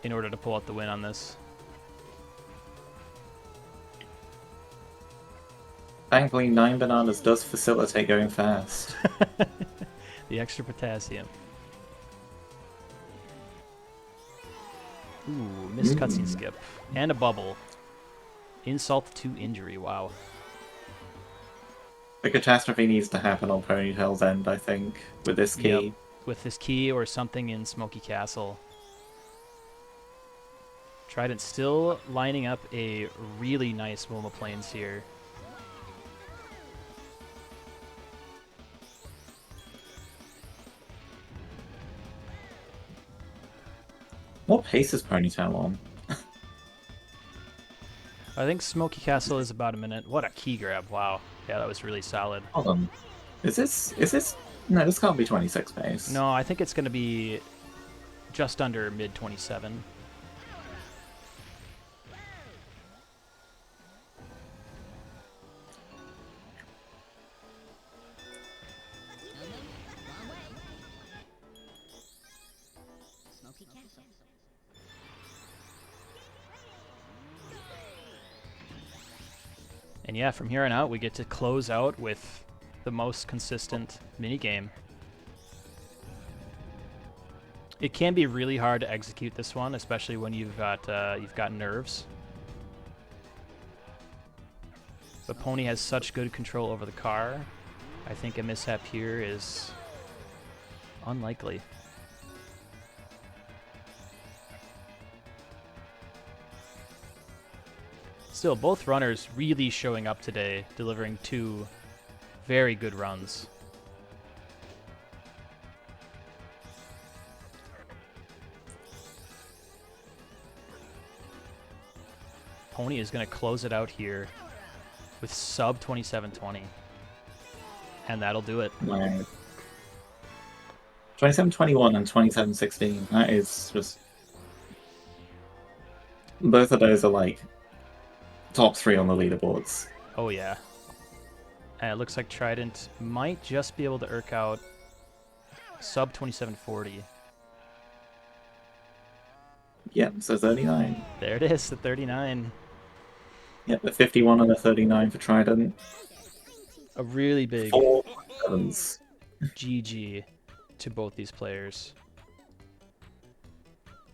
in order to pull out the win on this.
Thankfully, 9 bananas does facilitate going fast.
The extra potassium. Ooh, missed cutscene skip. And a bubble. Insult to injury, wow.
The catastrophe needs to happen on Ponytail's End, I think, with this key.
Yep, with this key or something in Smoky Castle. Trident still lining up a really nice Wilma Plains here.
What pace is Ponytail on?
I think Smoky Castle is about a minute. What a key grab, wow. Yeah, that was really solid.
Hold on. Is this... No, this can't be 26 pace.
No, I think it's going to be just under mid 27. And yeah, from here on out, we get to close out with the most consistent minigame. It can be really hard to execute this one, especially when you've got nerves. But Pony has such good control over the car. I think a mishap here is unlikely. Still, both runners really showing up today, delivering 2 very good runs. Pony is going to close it out here with sub 2720. And that'll do it.
Right. 27-21 and 27-16. That is just... Both of those are like top 3 on the leaderboards.
Oh, yeah. And it looks like Trident might just be able to irk out sub 2740.
Yep, so 39.
There it is, the 39.
Yep, the 51 and the 39 for Trident.
A really big
4 sevens.
GG to both these players.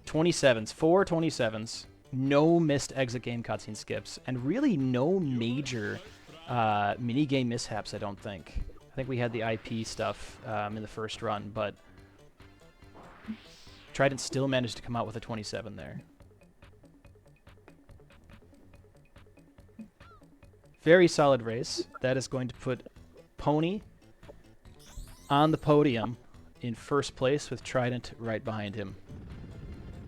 27s, 4 27s, no missed exit game cutscene skips, and really no major minigame mishaps, I don't think. I think we had the IP stuff in the first run, but Trident still managed to come out with a 27 there. Very solid race. That is going to put Pony on the podium in first place with Trident right behind him.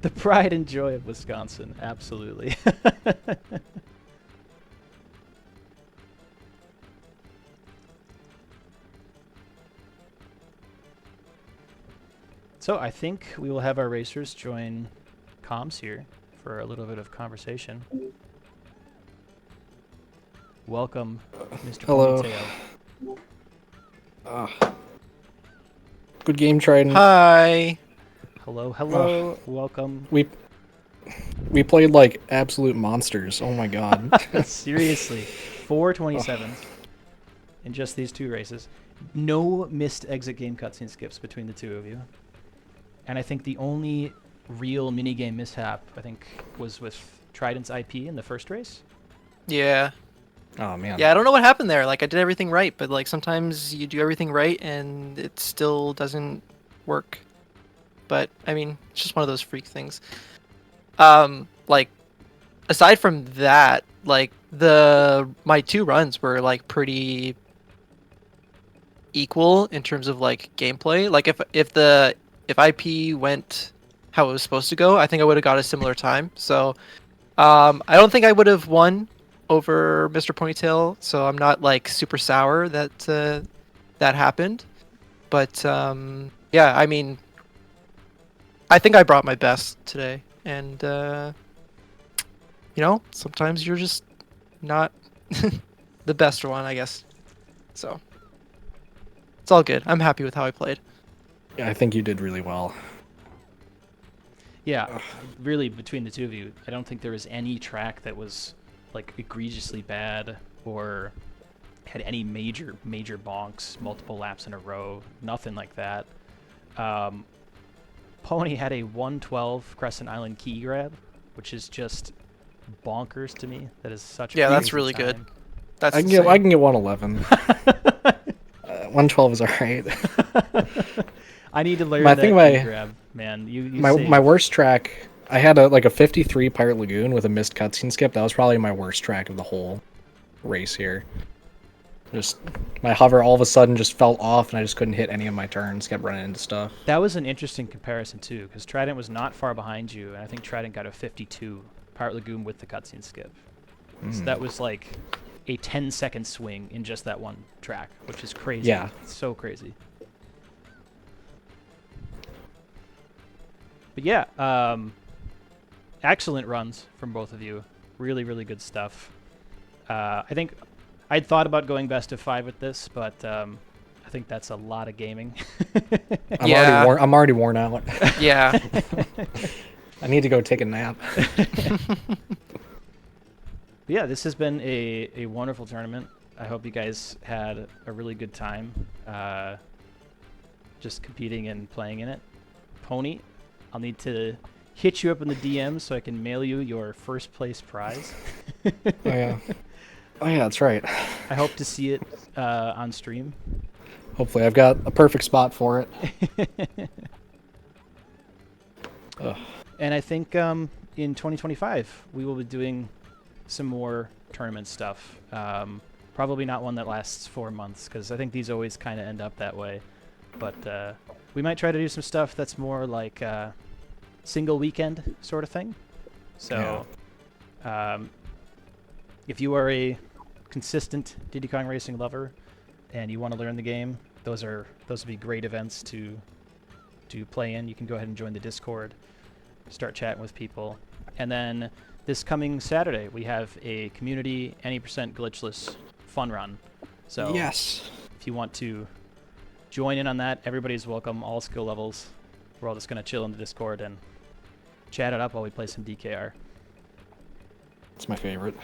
The pride and joy of Wisconsin, absolutely. So I think we will have our racers join comms here for a little bit of conversation. Welcome, Mr.
Hello.
Ponytale.
Good game, Trident.
Hi.
Hello, hello. Welcome.
We played like absolute monsters. Oh my god.
Seriously, 4 27s in just these 2 races. No missed exit game cutscene skips between the 2 of you. And I think the only real minigame mishap, I think, was with Trident's IP in the first race.
Yeah.
Oh man.
Yeah, I don't know what happened there. Like, I did everything right, but like sometimes you do everything right and it still doesn't work. But I mean, it's just one of those freak things. Like, aside from that, like my 2 runs were like pretty equal in terms of like gameplay. Like if IP went how it was supposed to go, I think I would have got a similar time. So I don't think I would have won over Mr. Ponytale, so I'm not like super sour that that happened. But yeah, I mean, I think I brought my best today, and you know, sometimes you're just not the best one, I guess. So it's all good. I'm happy with how I played.
Yeah, I think you did really well.
Yeah, really, between the 2 of you, I don't think there was any track that was like egregiously bad or had any major bonks, multiple laps in a row, nothing like that. Pony had a 112 Crescent Island key grab, which is just bonkers to me. That is such a
That's
crazy
really
time.
good. That's
I can get 111. 112 is alright.
I need to learn
I
that
think
key grab, man. You
my worst track, I had a 53 Pirate Lagoon with a missed cutscene skip. That was probably my worst track of the whole race here. Just my hover all of a sudden just fell off and I just couldn't hit any of my turns, kept running into stuff.
That was an interesting comparison too, because Trident was not far behind you, and I think Trident got a 52 Pirate Lagoon with the cutscene skip. So that was like a 10-second swing in just that one track, which is crazy.
Yeah.
It's so crazy. But yeah, excellent runs from both of you. Really, really good stuff. I think I'd thought about going best of 5 with this, but I think that's a lot of gaming.
I'm already worn out.
Yeah.
I need to go take a nap.
Yeah, this has been a wonderful tournament. I hope you guys had a really good time just competing and playing in it. Pony, I'll need to hit you up in the DMs so I can mail you your first place prize.
Oh yeah, that's right.
I hope to see it on stream.
Hopefully, I've got a perfect spot for it.
And I think in 2025 we will be doing some more tournament stuff. Probably not one that lasts 4 months, because I think these always kind of end up that way. But we might try to do some stuff that's more like single weekend sort of thing. So if you are a consistent Diddy Kong Racing lover and you want to learn the game, those would be great events to play in. You can go ahead and join the Discord, start chatting with people. And then this coming Saturday, we have a community any percent glitchless fun run. So
yes,
if you want to join in on that, everybody's welcome, all skill levels. We're all just going to chill in the Discord and chat it up while we play some DKR.
it's my favorite.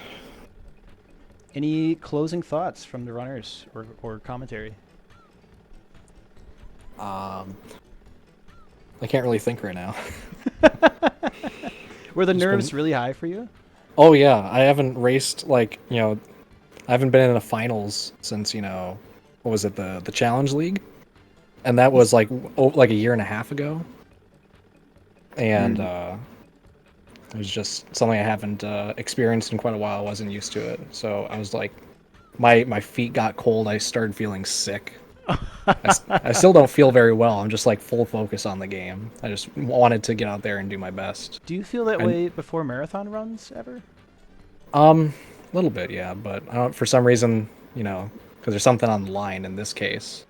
Any closing thoughts from the runners or commentary?
I can't really think right now.
Were the nerves really high for you?
Oh yeah, I haven't raced I haven't been in a finals since what was it, the Challenge League, and that was like a year and a half ago, and it was just something I haven't experienced in quite a while. I wasn't used to it, so I was like, my feet got cold. I started feeling sick. I still don't feel very well. I'm just like full focus on the game. I just wanted to get out there and do my best.
Do you feel that way before marathon runs ever?
A little bit, yeah, but I don't, for some reason, because there's something on the line in this case,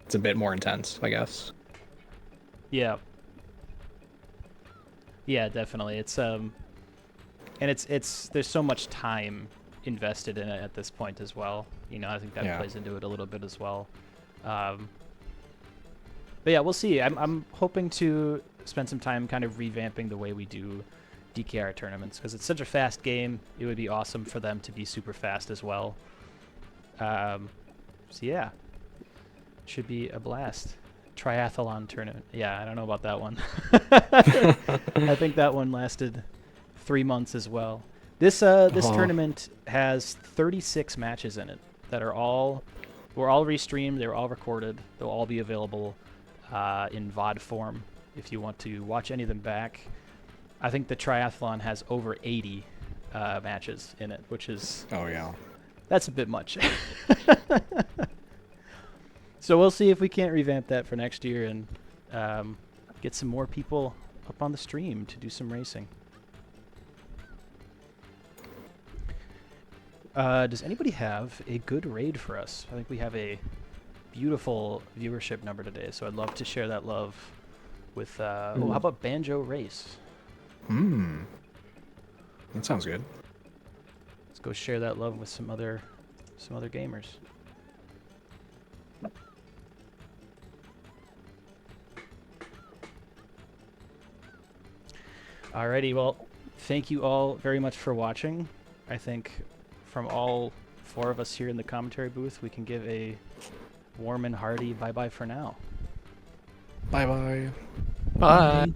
it's a bit more intense, I guess.
Yeah. Yeah, definitely. It's and it's there's so much time invested in it at this point as well. I think that plays into it a little bit as well. But yeah, we'll see. I'm hoping to spend some time kind of revamping the way we do DKR tournaments, because it's such a fast game. It would be awesome for them to be super fast as well. So yeah, should be a blast. Triathlon tournament. Yeah, I don't know about that one. I think that one lasted 3 months as well. This tournament has 36 matches in it that were all restreamed. They were all recorded. They'll all be available in VOD form if you want to watch any of them back. I think the triathlon has over 80 matches in it, which is that's a bit much. So we'll see if we can't revamp that for next year and get some more people up on the stream to do some racing. Does anybody have a good raid for us? I think we have a beautiful viewership number today, so I'd love to share that love with... how about Banjo Race?
That sounds good.
Let's go share that love with some other gamers. Alrighty, well, thank you all very much for watching. I think from all 4 of us here in the commentary booth, we can give a warm and hearty bye-bye for now.
Bye-bye.
Bye.